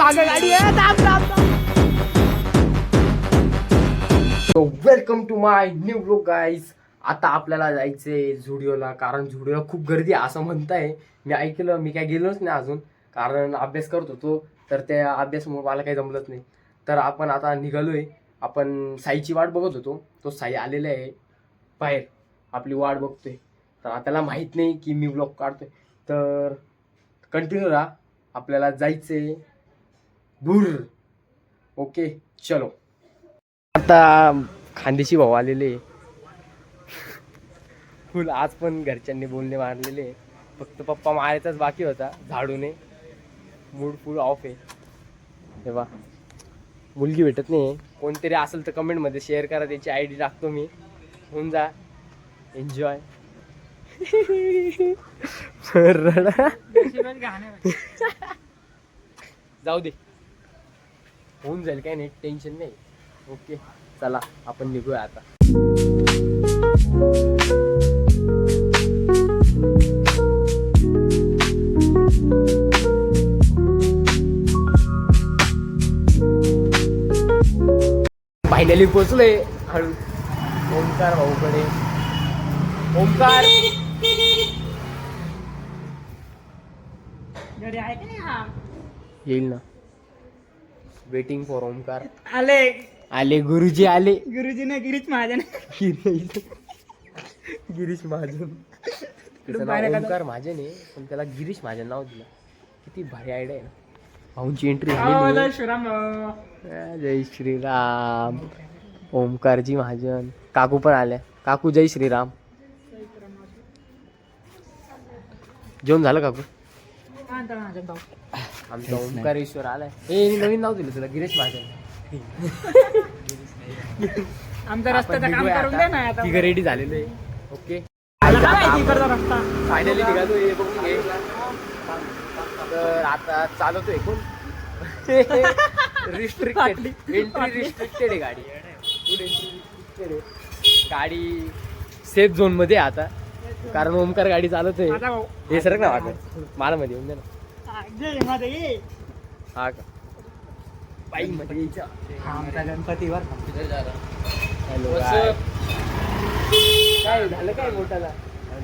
मागे गाडी आहे, थांब थांब थांब. So welcome to my new vlog guys. आता आपल्याला जायचंय झुडिओला, कारण झुडिओला खूप गर्दी आहे असं म्हणताय. मी ऐकलं, मी काय गेलोच नाही अजून, कारण अभ्यास करत होतो, तर त्या अभ्यासामुळे मला काही जमलंच नाही. तर आपण आता निघालोय. आपण साईची वाट बघत होतो, तो साई आलेला आहे बाहेर, आपली वाट बघतोय. तर त्याला माहित नाही की मी व्लॉग काढतोय, तर कंटिन्यू राहा. आपल्याला जायचंय दूर. ओके चलो. आता खांदेशी भाऊ आलेले फुल. आज पण घरच्यांनी बोलणे मारलेले, फक्त पप्पा मारायचाच बाकी होता झाडूने. मूड फुल ऑफ आहे. तेव्हा मुलगी भेटत नाही. कोणतरी असेल तर कमेंटमध्ये शेअर करा, त्याची ID टाकतो मी. होऊन जा एन्जॉय. जाऊ दे, होऊन जाईल, काय नाही, टेन्शन नाही. ओके चला आपण निघूया आता. फायनली पोचलोय हळू ओमकार भाऊकडे. ओमकार येईल ना. Waiting for Omkar. आले गुरुजी आले. गुरुजी ना गिरीश महाजन. गिरीश महाजन. त्याचं नाव ओमकार महाजन आहे, पण त्याला गिरीश महाजन नाव दिलं. किती भारी आयडिया आहे ना. भाऊंची एंट्री झाली. श्रीराम. जय श्रीराम. ओमकारजी महाजन. काकू पण आल्या. काकू जय श्रीराम. जेवण झालं काकू? आमचा ओमकारेश्वर आलाय. हे नवीन नाव दिलं तुला, गिरीश महाजन. आमचा रस्त्याचं काम करून दे ना आता. तिघं रेडी झालेलं आहे. ओके रस्ता फायनली निघालो. हे बघून घे. तर आता चालवतोय कोण. रिस्ट्रिक्टेड एंट्री, रिस्ट्रिक्टेड आहे गाडी. फुल एंट्री रिस्ट्रिक्टेड आहे गाडी. सेफ झोन मध्ये आता, कारण ओमकार गाडी चालवतोय. हे सरक ना वाटत मला मध्ये येऊन दे ना. हा का बाई मध्ये आमचा गणपतीवर. हॅलो काय झालं काय बोटाला?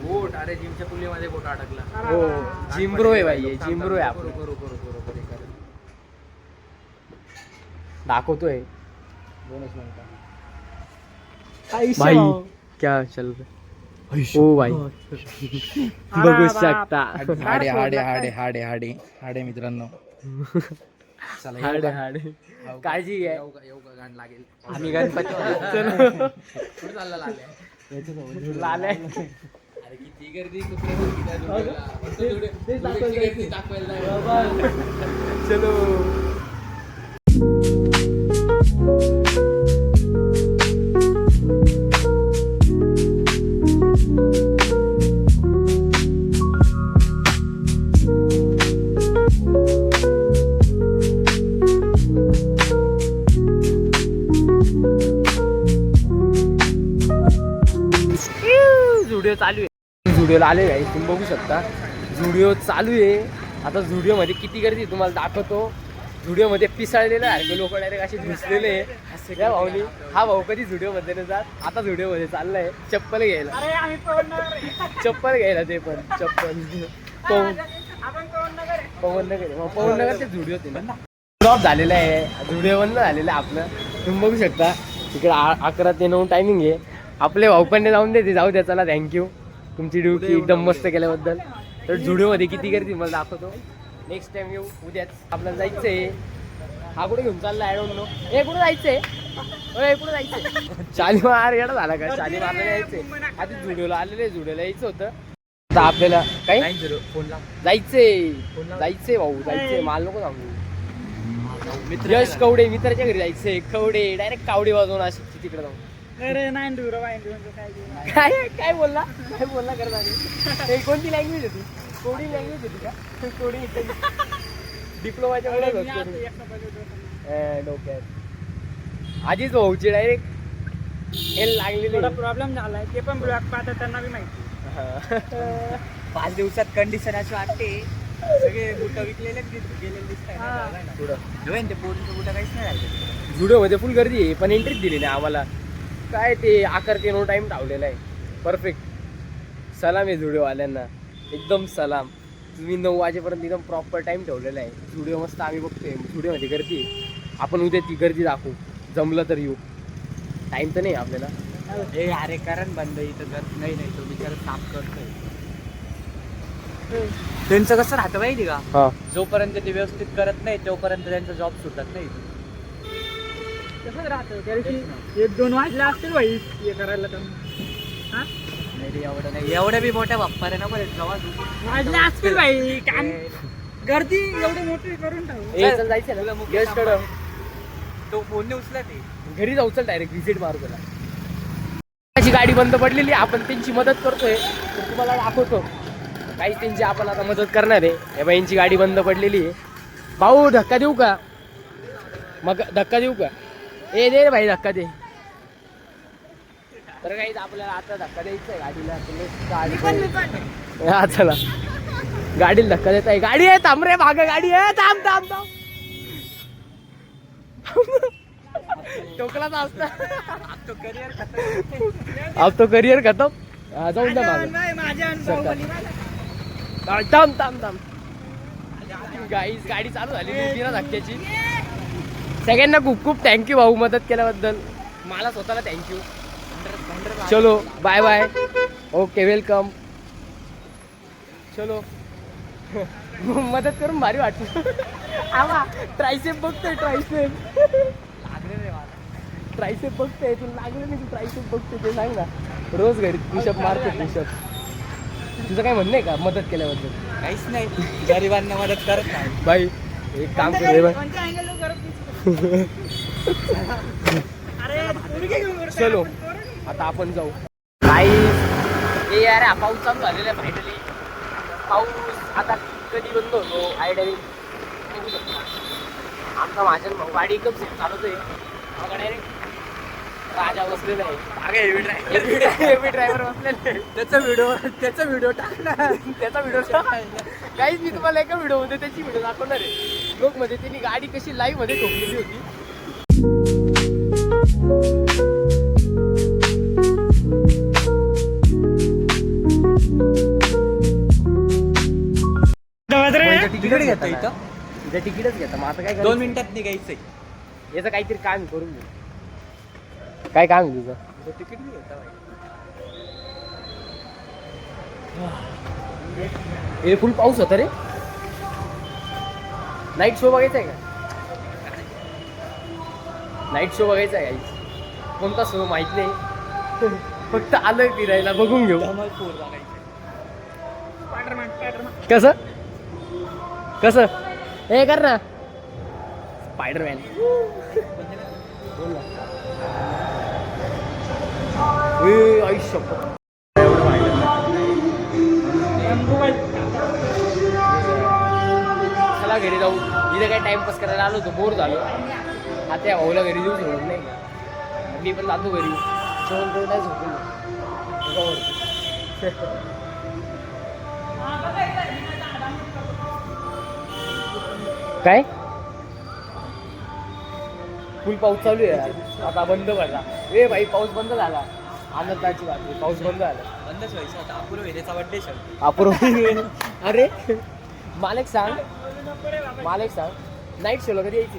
बोट, अरे जिमच्या पुलीमध्ये बोट अडकला. हो जिम्ब्रो आहे बाई, जिम्ब्रो आहे आपण. दाखवतोय भाई क्या चल रहा है. ओ भाई बघू शकता. हाडे हाडे हाडे हाडे हाडे हाडे मित्रांनो. हाडे हाडे काळजी घ्या. येऊ का गाण लागेल. आम्ही गणपती कुठे चालला लागले लाल्या. अरे किती गर्दी दाखवायला. चलो झुडिओ चालू आहे. झुडिओला आले आहे, तुम्ही बघू शकता. झुडिओ चालू आहे आता. झुडिओ मध्ये किती गर्दी तुम्हाला दाखवतो. झुडिओ मध्ये पिसाळलेलं आहे, लोक डायरेक्ट असे घुसलेले आहे. त्या भाऊनी, हा भाऊ कधी झुडिओ मध्ये नाही जात, आता झुडिओ मध्ये चाललाय चप्पल घ्यायला. चप्पल घ्यायला, ते पण चप्पल पवन नगर ते झुडिओ होते ना. ड्रॉप झालेलं आहे, झुडिओ बंद झालेलं आहे आपलं. तुम्ही बघू शकता इकडे 11 ते 9 टायमिंग आहे. आपले भाऊपंडे जाऊन देते, जाऊ द्या. चला थँक्यू तुमची ड्युटी एकदम मस्त केल्याबद्दल. तर झुडिओमध्ये किती गर्दी मला दाखवतो. नेक्स्ट टाइम येऊ उद्याच. आपल्याला जायचंय. हा कुठे घेऊन चालला आय डोंट नो. हे कुठे जायचंय? कुठे जायचंय? शालीमार येणं झाला का? शालीमारला यायचंय. आधी झुडिओला आलेले, झुडिओला यायचं होतं. आता आपल्याला काय जायचंय भाऊ, जायचंय. माल नको सांगू. यश कवडे मित्राच्या घरी जायचंय. कवडे डायरेक्ट कावडे वाजवून अशी तिकडे जाऊन. काय बोलला करता. कोणती लँग्वेज होती? कोडी लँग्वेज होती का? कोडी डिप्लोमाच्या डोक्यात आधीच भाऊची डायरेक्ट हेल लागलेली. प्रॉब्लेम झालाय, ते पण ब्लॉक पाहतात त्यांना बी माहिती. 5 दिवसात कंडिशन अशी वाटते सगळे बुट विकलेले गेलेले दिसताय ना पुढं ते पोरीचं बुट काहीच नाही राहिलं जुडिओमध्ये फुल गर्दी आहे पण एंट्रीच दिली नाही आम्हाला. काय ते आकार नो टाइम ठेवलेला आहे. परफेक्ट सलाम आहे जुडिओवाल्यांना, एकदम सलाम. तुम्ही 9 वाजेपर्यंत एकदम प्रॉपर टाइम ठेवलेला आहे. जुडिओ मस्त आम्ही बघतोय, जुडिओमध्ये गर्दी आहे. आपण उद्या ती गर्दी दाखवू, जमलं तर येऊ. टाइम तर नाही आपल्याला. हे अरे कारण बंद इथं गर्दी नाही तो बिचारा साफ करतोय. त्यांचं कसं राहतं माहिती का, हां जोपर्यंत ते व्यवस्थित करत नाही तोपर्यंत त्यांचा जॉब सुटत नाही. तसंच राहतं. त्या दिवशी 1-2 वाजले असतील भाई हे करायला तर नाही रे, एवढं नाही, एवढ्या बी मोठ्या बाप्पा रे ना बरे वाजले असतील भाई. काम गर्दी एवढी मोठी करून चल जायचं ना गेस्टकडं. तो फोन नाही उचला ते घरी जाऊ, चल डायरेक्ट विजिट मारू त्याला. त्याची गाडी बंद पडलेली, आपण त्यांची मदत करतोय तर तुम्हाला दाखवतो. काही त्यांची आपण आता मदत करणार आहे. हे बाई यांची गाडी बंद पडलेली आहे. भाऊ धक्का देऊ का, मग धक्का देऊ का? ए दे रे भाई धक्का दे. तर काही आपल्याला आता धक्का द्यायचा आहे गाडीला. हा चला, गाडीला धक्का देत आहे. गाडी आहे, थांब रे, मागं गाडी आहे, थांब थांब थांब. टोकलाच असता अब तो करियर खतम. जाऊन द्या मागं. थांब थांब थांब. गाडी चालू झाली होती ना धक्क्याची. सगळ्यांना खूप खूप थँक्यू भाऊ मदत केल्याबद्दल. मला स्वतःला थँक्यू. चलो बाय बाय. Okay welcome. चलो मदत करून भारी वाटलं. आवा ट्रायसेप बघतोय, ट्रायसेप बघतोय. तुला लागलं नाही, तू ट्रायसेप बघतोय ते सांग ना. रोज घरी पुशअप मारतो पुशअप. तुझं काय म्हणणं आहे का मदत केल्याबद्दल? काहीच नाही, गरिबांना मदत करत नाही बाई एक काम कर बाई. चलो आता आपण जाऊ. काही हे यार हा पाऊस चालू झालेला आहे फायनली. पाऊस आता कधी बंद होतो आयडिया नाही. आमचा माझ्या भाऊ गाडी एकदम सेफ चालवतोय. डायरेक्ट राजा बसलेला आहे. हेवी ड्रायव्हर बसलेला आहे. त्याचा व्हिडिओ टाकला. काहीच मी तुम्हाला एका व्हिडिओ मध्ये त्याची व्हिडिओ दाखवणार आहे. लोक मध्ये त्यांनी गाडी कशी लाईव्ह मध्ये ठोकलेली होती. तिकीट घेता इथं तिकीटच घेता. मग आता काय 2 मिनिटात निघायचंय. याचं काहीतरी काम करून घेऊ. काय काम आहे तुझं? तिकीट नाही घेता भाई. हे फुल पाऊस होता रे. नाईट शो बघायचा आहे का? नाईट शो बघायचा आहे. कोणता शो माहित नाही. फक्त आलोय फिरायला, बघून घेऊ. धमाल 4 बघायचं. कसं कसं हे कर ना स्पायडरमॅन. बोल ना. आयुष्य चला घरी जाऊ. इथे काय टाइमपास करायला आलो होतो, बोर झालो. आता या भाऊला घरी देऊ सोडून नाही का. मी पण जातो घरी. जेवण करून नाही झोपून काय फुल पाऊस चालू आहे यार. आता बंद पडला. ए भाई पाऊस बंद झाला. आनंदाची बातमी, पाऊस बंद झाला. बंदच व्हायचं आता. अपूर्व वेरेचा बर्थडे शो. अपूर्व अरे मालक सांग नाईट शोला कधी यायची?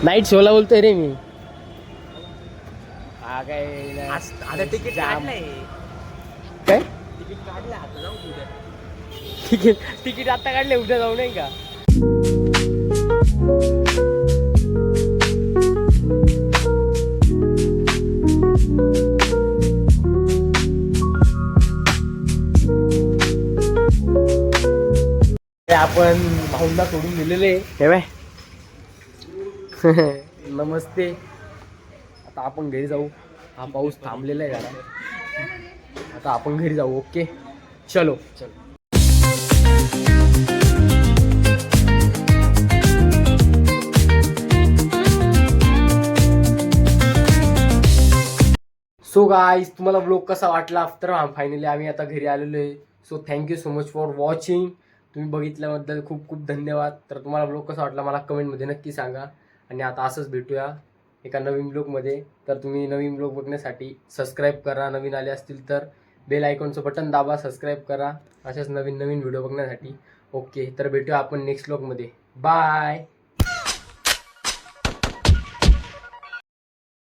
नाईट शोला बोलतोय रे मी. हा काय आता तिकीट काढलंय. काय तिकीट काढलं आता जाऊ उद्या. तिकीट आता काढले, उद्या जाऊ नाही का? आपण भाऊंना सोडून दिलेले. हे बाय नमस्ते. आता आपण घरी जाऊ. हा पाऊस थांबलेला आहे जरा. आता आपण घरी जाऊ. ओके चलो. सो गाईज तुम्हाला ब्लॉग कसा वाटला तर फायनली आम्ही आता घरी आलेलो आहे. So thank you so much for watching. तुम्ही बघितल्याबद्दल खूप खूप धन्यवाद. तर तुम्हाला ब्लॉग कसा वाटला मला कमेंटमध्ये नक्की सांगा. आणि आता असंच भेटूया एका नवीन ब्लॉगमध्ये. तर तुम्ही नवीन ब्लॉग बघण्यासाठी सबस्क्राईब करा. नवीन आले असतील तर बेल आयकॉनचं बटन दाबा, सबस्क्राईब करा अशाच नवीन नवीन व्हिडिओ बघण्यासाठी. ओके, तर भेटूया आपण नेक्स्ट ब्लॉगमध्ये. बाय.